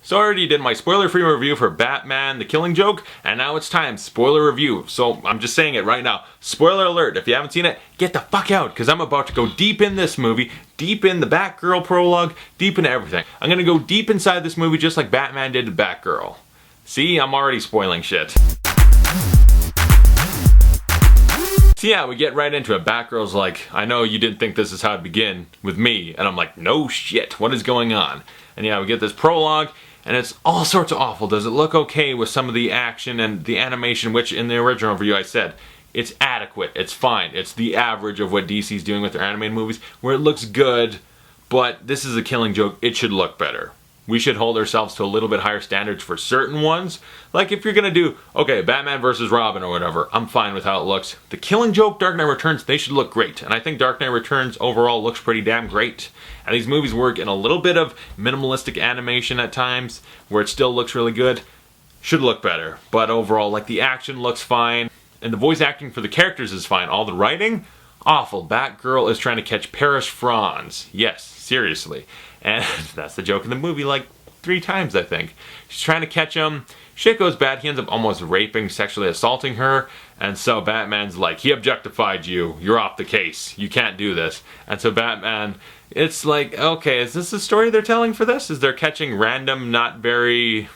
So I already did my spoiler-free review for Batman: The Killing Joke, and now it's time, spoiler review. So I'm just saying it right now. Spoiler alert, if you haven't seen it, get the fuck out, because I'm about to go deep in this movie, deep in the Batgirl Prologue, deep into everything. I'm gonna go deep inside this movie just like Batman did to Batgirl. See, I'm already spoiling shit. So yeah, we get right into it. Batgirl's like, I know you didn't think this is how it'd begin with me. And I'm like, no shit, what is going on? And yeah, we get this prologue, and it's all sorts of awful. Does it look okay with some of the action and the animation, which in the original review I said, it's adequate, it's fine. It's the average of what DC's doing with their animated movies, where it looks good, but this is a Killing Joke, it should look better. We should hold ourselves to a little bit higher standards for certain ones. Like if you're gonna do, okay, Batman versus Robin or whatever, I'm fine with how it looks. The Killing Joke, Dark Knight Returns, they should look great. And I think Dark Knight Returns overall looks pretty damn great. And these movies work in a little bit of minimalistic animation at times, where it still looks really good. Should look better. But overall, like the action looks fine. And the voice acting for the characters is fine. All the writing, awful. Batgirl is trying to catch Paris Franz. Yes, seriously. And that's the joke in the movie like 3 times, I think. She's trying to catch him. Shit goes bad. He ends up almost raping, sexually assaulting her. And so Batman's like, he objectified you. You're off the case. You can't do this. And so Batman, it's like, okay, is this the story they're telling for this? Is they're catching random, not very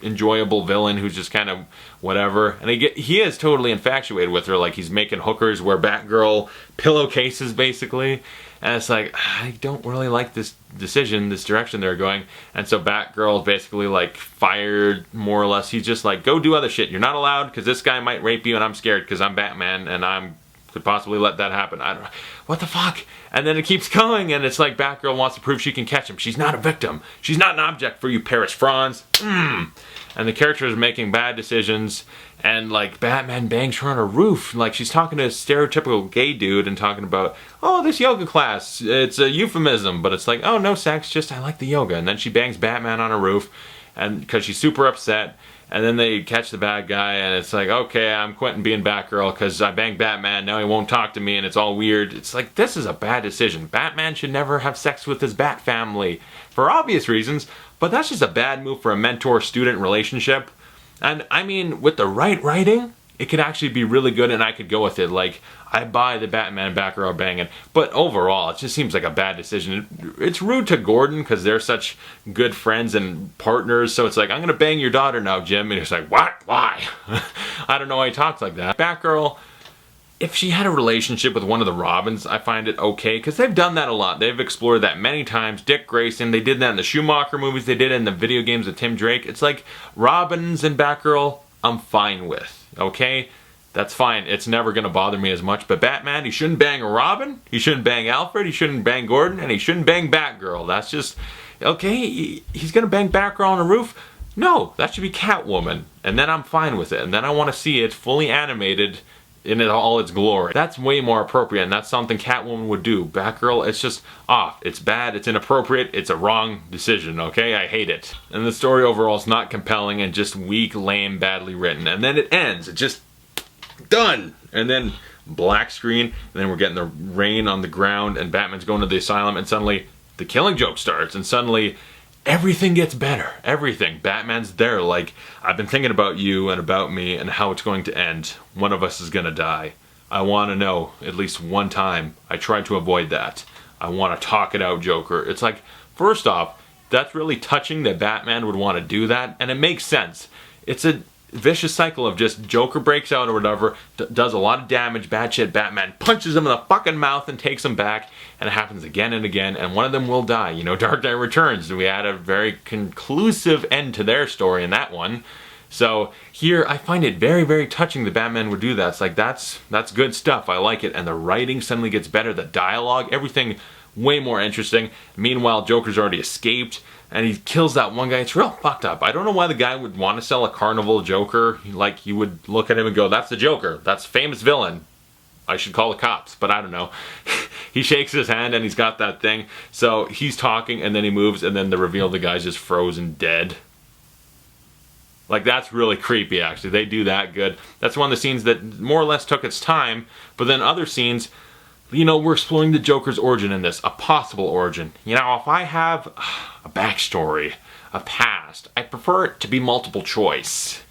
enjoyable villain who's just kind of whatever, and he is totally infatuated with her, like he's making hookers wear Batgirl pillowcases basically, and it's like, I don't really like this decision, this direction they're going. And so Batgirl's basically like fired, more or less. He's just like, go do other shit, you're not allowed because this guy might rape you and I'm scared because I'm Batman and I'm could possibly let that happen. I don't know. What the fuck? And then it keeps going, and it's like Batgirl wants to prove she can catch him. She's not a victim. She's not an object for you, Paris Franz. And the character is making bad decisions, and like Batman bangs her on a roof. Like she's talking to a stereotypical gay dude and talking about, oh, this yoga class, it's a euphemism, but it's like, oh, no sex, just I like the yoga. And then she bangs Batman on a roof, and because she's super upset. And then they catch the bad guy, and it's like, okay, I'm quitting being Batgirl because I banged Batman, now he won't talk to me, and it's all weird. It's like, this is a bad decision. Batman should never have sex with his Bat family, for obvious reasons, but that's just a bad move for a mentor-student relationship. And, I mean, with the right writing, it could actually be really good, and I could go with it. Like, I buy the Batman and Batgirl banging, but overall, it just seems like a bad decision. It's rude to Gordon because they're such good friends and partners, so it's like, I'm gonna bang your daughter now, Jim, and he's like, what? Why? I don't know why he talks like that. Batgirl, if she had a relationship with one of the Robins, I find it okay, because they've done that a lot. They've explored that many times. Dick Grayson, they did that in the Schumacher movies, they did it in the video games with Tim Drake. It's like, Robins and Batgirl, I'm fine with, okay? That's fine. It's never going to bother me as much. But Batman, he shouldn't bang Robin, he shouldn't bang Alfred, he shouldn't bang Gordon, and he shouldn't bang Batgirl. That's just, okay, he's going to bang Batgirl on a roof? No, that should be Catwoman. And then I'm fine with it. And then I want to see it fully animated in all its glory. That's way more appropriate, and that's something Catwoman would do. Batgirl, it's just off. It's bad, it's inappropriate, it's a wrong decision, okay? I hate it. And the story overall is not compelling and just weak, lame, badly written. And then it ends. It just done, and then black screen, and then we're getting the rain on the ground, and Batman's going to the asylum, and suddenly the Killing Joke starts, and suddenly everything gets better. Everything. Batman's there, like, I've been thinking about you and about me and how it's going to end. One of us is gonna die. I want to know at least one time. I tried to avoid that. I want to talk it out, Joker. It's like, first off, that's really touching that Batman would want to do that, and it makes sense. It's a vicious cycle of just Joker breaks out or whatever, does a lot of damage, bad shit, Batman punches him in the fucking mouth and takes him back, and it happens again and again, and one of them will die. You know, Dark Knight Returns, we had a very conclusive end to their story in that one. So here, I find it very, very touching that Batman would do that. It's like, that's good stuff, I like it, and the writing suddenly gets better, the dialogue, everything way more interesting. Meanwhile, Joker's already escaped, and he kills that one guy. It's real fucked up. I don't know why the guy would want to sell a carnival Joker. Like, you would look at him and go, that's the Joker. That's a famous villain. I should call the cops, but I don't know. He shakes his hand and he's got that thing. So he's talking and then he moves, and then the reveal the guy's just frozen dead. Like, that's really creepy, actually. They do that good. That's one of the scenes that more or less took its time, but then other scenes, you know, we're exploring the Joker's origin in this, a possible origin. You know, if I have a backstory, a past. I prefer it to be multiple choice.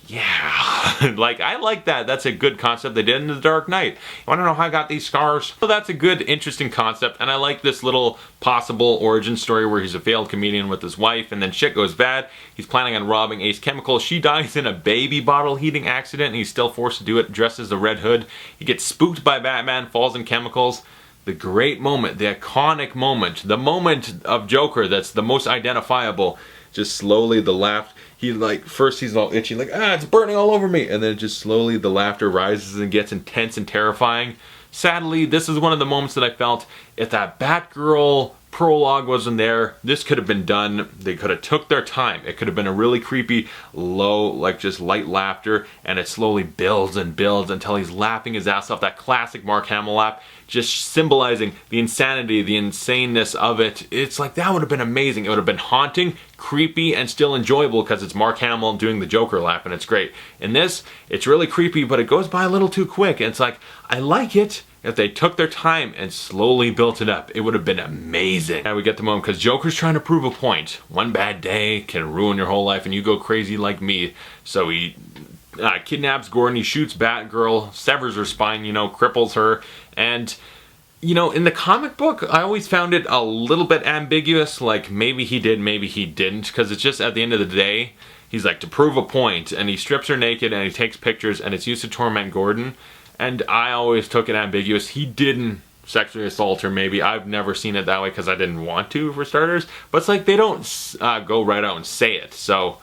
Yeah, like, I like that. That's a good concept they did in The Dark Knight. You want to know how I got these scars? So that's a good, interesting concept, and I like this little possible origin story where he's a failed comedian with his wife, and then shit goes bad. He's planning on robbing Ace Chemical. She dies in a baby bottle heating accident, and he's still forced to do it, dressed as the Red Hood. He gets spooked by Batman, falls in chemicals. The great moment, the iconic moment, the moment of Joker that's the most identifiable. Just slowly the laugh. He first he's all itchy, like, it's burning all over me. And then just slowly the laughter rises and gets intense and terrifying. Sadly, this is one of the moments that I felt if that Batgirl prologue wasn't there, this could have been done. They could have took their time. It could have been a really creepy, low, like just light laughter, and it slowly builds and builds until he's laughing his ass off. That classic Mark Hamill laugh, just symbolizing the insanity, the insaneness of it. It's like, that would have been amazing. It would have been haunting, creepy, and still enjoyable because it's Mark Hamill doing the Joker laugh, and it's great. In this, it's really creepy, but it goes by a little too quick. And it's like, I like it. If they took their time and slowly built it up, it would have been amazing. Now we get the moment because Joker's trying to prove a point. One bad day can ruin your whole life and you go crazy like me. So he kidnaps Gordon, he shoots Batgirl, severs her spine, cripples her. And, in the comic book, I always found it a little bit ambiguous. Like, maybe he did, maybe he didn't. Because it's just, at the end of the day, he's like, to prove a point. And he strips her naked and he takes pictures and it's used to torment Gordon. And I always took it ambiguous. He didn't sexually assault her, maybe. I've never seen it that way because I didn't want to, for starters. But it's like they don't go right out and say it. So,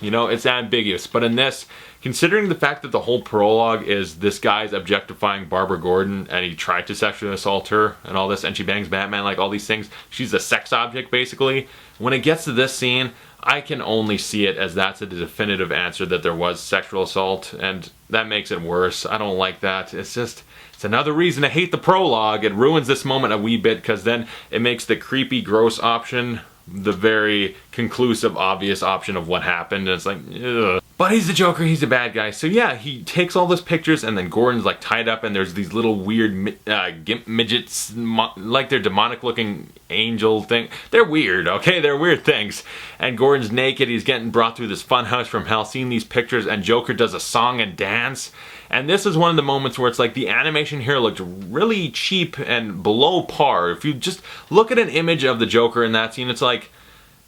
it's ambiguous. But in this, considering the fact that the whole prologue is this guy's objectifying Barbara Gordon and he tried to sexually assault her and all this, and she bangs Batman, like all these things. She's a sex object, basically. When it gets to this scene, I can only see it as that's a definitive answer that there was sexual assault, and that makes it worse. I don't like that. It's another reason to hate the prologue. It ruins this moment a wee bit because then it makes the creepy, gross option the very conclusive, obvious option of what happened, and it's like, ugh. But he's the Joker, he's a bad guy. So yeah, he takes all those pictures, and then Gordon's like tied up, and there's these little weird gimp midgets, like they're demonic looking angel thing. They're weird, okay? They're weird things. And Gordon's naked, he's getting brought through this funhouse from hell, seeing these pictures, and Joker does a song and dance. And this is one of the moments where it's like the animation here looked really cheap and below par. If you just look at an image of the Joker in that scene, it's like,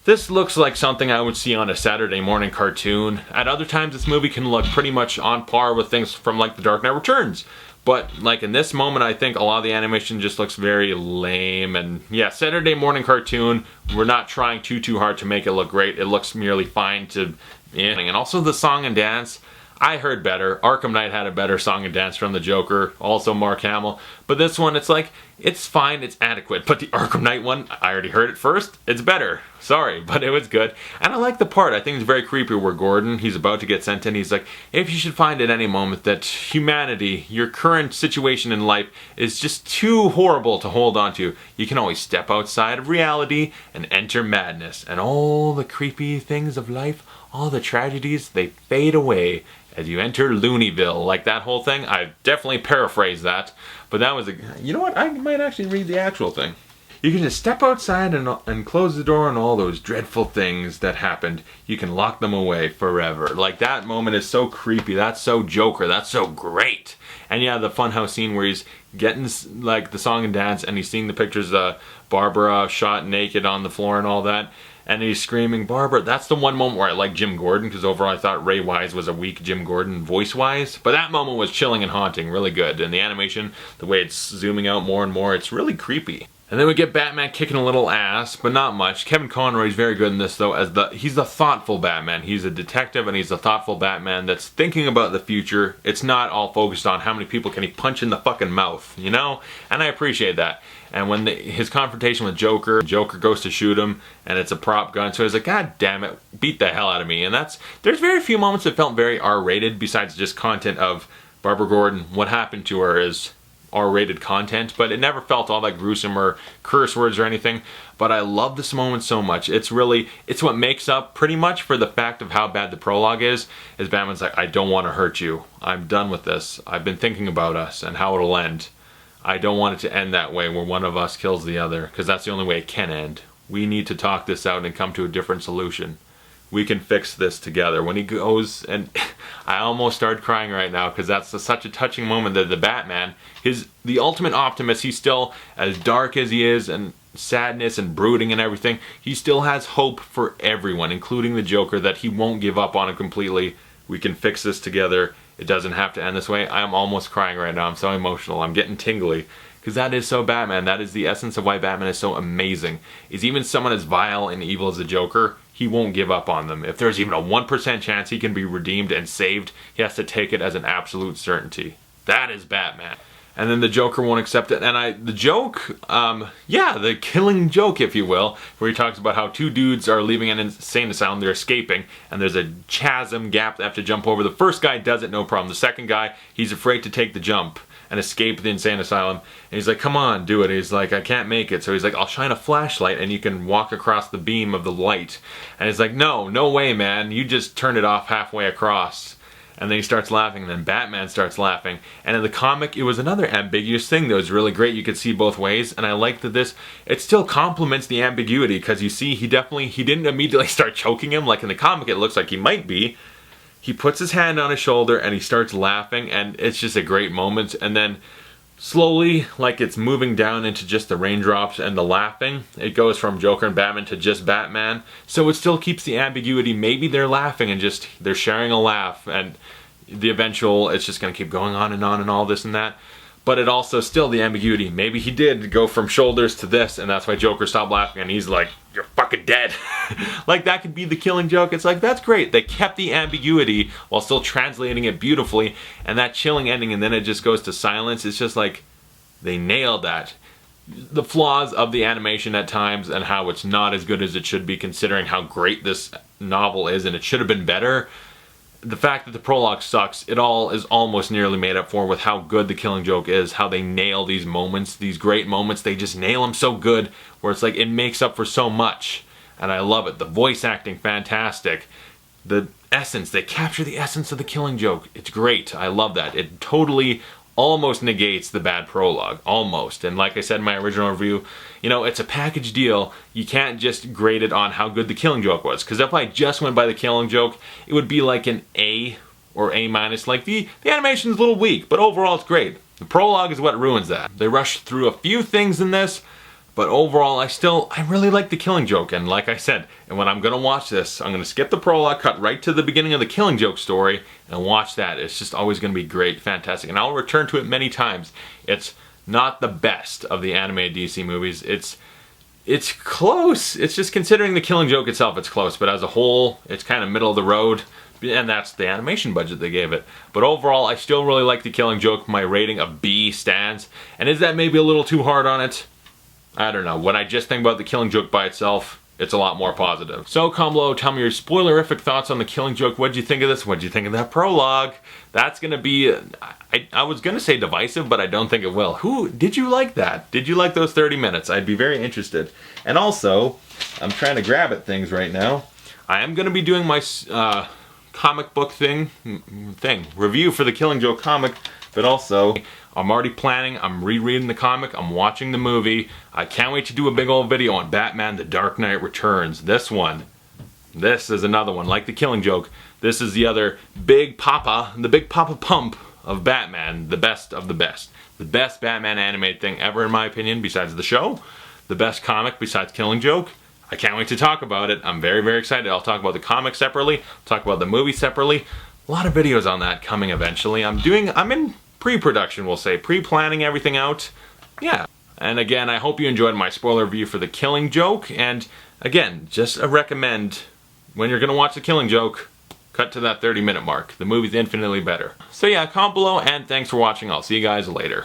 this looks like something I would see on a Saturday morning cartoon. At other times, this movie can look pretty much on par with things from like The Dark Knight Returns. But like in this moment, I think a lot of the animation just looks very lame. And yeah, Saturday morning cartoon, we're not trying too hard to make it look great. It looks merely fine to, yeah. And also the song and dance, I heard better. Arkham Knight had a better song and dance from the Joker, also Mark Hamill. But this one, it's like, it's fine, it's adequate. But the Arkham Knight one, I already heard it first, it's better. Sorry, but it was good. And I like the part, I think it's very creepy where Gordon, he's about to get sent in, he's like, if you should find at any moment that humanity, your current situation in life, is just too horrible to hold on to, you can always step outside of reality and enter madness. And all the creepy things of life, all the tragedies, they fade away as you enter Looneyville. Like that whole thing, I definitely paraphrased that. But that was you know what, I might actually read the actual thing. You can just step outside and close the door on all those dreadful things that happened. You can lock them away forever. Like that moment is so creepy. That's so Joker. That's so great. And yeah, the funhouse scene where he's getting like the song and dance and he's seeing the pictures of Barbara shot naked on the floor and all that. And he's screaming, Barbara. That's the one moment where I like Jim Gordon, because overall I thought Ray Wise was a weak Jim Gordon voice-wise. But that moment was chilling and haunting, really good. And the animation, the way it's zooming out more and more, it's really creepy. And then we get Batman kicking a little ass, but not much. Kevin Conroy's very good in this, though, as he's the thoughtful Batman. He's a detective, and he's a thoughtful Batman that's thinking about the future. It's not all focused on how many people can he punch in the fucking mouth, you know? And I appreciate that. And when his confrontation with Joker goes to shoot him, and it's a prop gun, so he's like, God damn it, beat the hell out of me. And there's very few moments that felt very R-rated, besides just content of Barbara Gordon. What happened to her is R-rated content, but it never felt all that gruesome or curse words or anything. But I love this moment so much. It's what makes up pretty much for the fact of how bad the prologue is Batman's like, I don't want to hurt you. I'm done with this. I've been thinking about us and how it'll end. I don't want it to end that way where one of us kills the other, because that's the only way it can end. we need to talk this out and come to a different solution. We can fix this together. When he goes, and I almost started crying right now because that's such a touching moment that the Batman, the ultimate optimist, he's still as dark as he is and sadness and brooding and everything, he still has hope for everyone, including the Joker, that he won't give up on him completely. We can fix this together. It doesn't have to end this way. I'm almost crying right now. I'm so emotional. I'm getting tingly. Because that is so Batman. That is the essence of why Batman is so amazing. Is even someone as vile and evil as the Joker, he won't give up on them. If there's even a 1% chance he can be redeemed and saved, he has to take it as an absolute certainty. That is Batman. And then the Joker won't accept it. And the joke, the killing joke, if you will, where he talks about how two dudes are leaving an insane asylum, they're escaping, and there's a gap they have to jump over. The first guy does it, no problem. The second guy, he's afraid to take the jump and escape the insane asylum. And he's like, come on, do it. He's like, I can't make it. So he's like, I'll shine a flashlight and you can walk across the beam of the light. And he's like, no way, man. You just turned it off halfway across. And then he starts laughing, and then Batman starts laughing. And in the comic, it was another ambiguous thing that was really great. You could see both ways, and I like that it still complements the ambiguity, because you see, he didn't immediately start choking him. Like in the comic, it looks like he might be. He puts his hand on his shoulder, and he starts laughing, and it's just a great moment. And then slowly, like it's moving down into just the raindrops and the laughing, it goes from Joker and Batman to just Batman. So it still keeps the ambiguity. Maybe they're laughing and just they're sharing a laugh, and the eventual, it's just going to keep going on and all this and that. But it also still the ambiguity. Maybe he did go from shoulders to this, and that's why Joker stopped laughing and he's like, you're fucking dead. Like that could be the killing joke. It's like, that's great. They kept the ambiguity while still translating it beautifully, and that chilling ending, and then it just goes to silence. It's just like, they nailed that. The flaws of the animation at times and how it's not as good as it should be, considering how great this novel is, and it should have been better. The fact that the prologue sucks, it all is almost nearly made up for with how good the Killing Joke is, how they nail these moments, these great moments. They just nail them so good, where it's like it makes up for so much. And I love it. The voice acting, fantastic. The essence, they capture the essence of the Killing Joke. It's great. I love that. It totally almost negates the bad prologue. Almost. And like I said in my original review, it's a package deal. You can't just grade it on how good the Killing Joke was. Because if I just went by the Killing Joke, it would be like an A or A-. Like the animation's a little weak, but overall it's great. The prologue is what ruins that. They rushed through a few things in this, but overall I really like the Killing Joke. And like I said, and when I'm going to watch this, I'm going to skip the prologue, cut right to the beginning of the Killing Joke story, and watch that. It's just always going to be great, fantastic. And I'll return to it many times. It's not the best of the animated DC movies. It's close. It's just, considering the Killing Joke itself, it's close. But as a whole, it's kind of middle of the road. And that's the animation budget they gave it. But overall, I still really like the Killing Joke. My rating of B stands. And is that maybe a little too hard on it? I don't know. When I just think about the Killing Joke by itself, it's a lot more positive. So comment below, tell me your spoilerific thoughts on the Killing Joke. What'd you think of this? What'd you think of that prologue? That's gonna be, I was gonna say divisive, but I don't think it will. Did you like that? Did you like those 30 minutes? I'd be very interested. And also, I'm trying to grab at things right now. I am gonna be doing my comic book review for the Killing Joke comic, but also I'm already planning, I'm rereading the comic, I'm watching the movie. I can't wait to do a big old video on Batman The Dark Knight Returns. This is another one, like the Killing Joke. This is the other big papa pump of Batman, the best of the best. The best Batman animated thing ever, in my opinion, besides the show. The best comic besides Killing Joke. I can't wait to talk about it. I'm very, very excited. I'll talk about the comic separately, talk about the movie separately. A lot of videos on that coming eventually. I'm in pre-production, we'll say. Pre-planning everything out. Yeah. And again, I hope you enjoyed my spoiler review for The Killing Joke. And again, just a recommend, when you're going to watch The Killing Joke, cut to that 30-minute mark. The movie's infinitely better. So yeah, comment below, and thanks for watching. I'll see you guys later.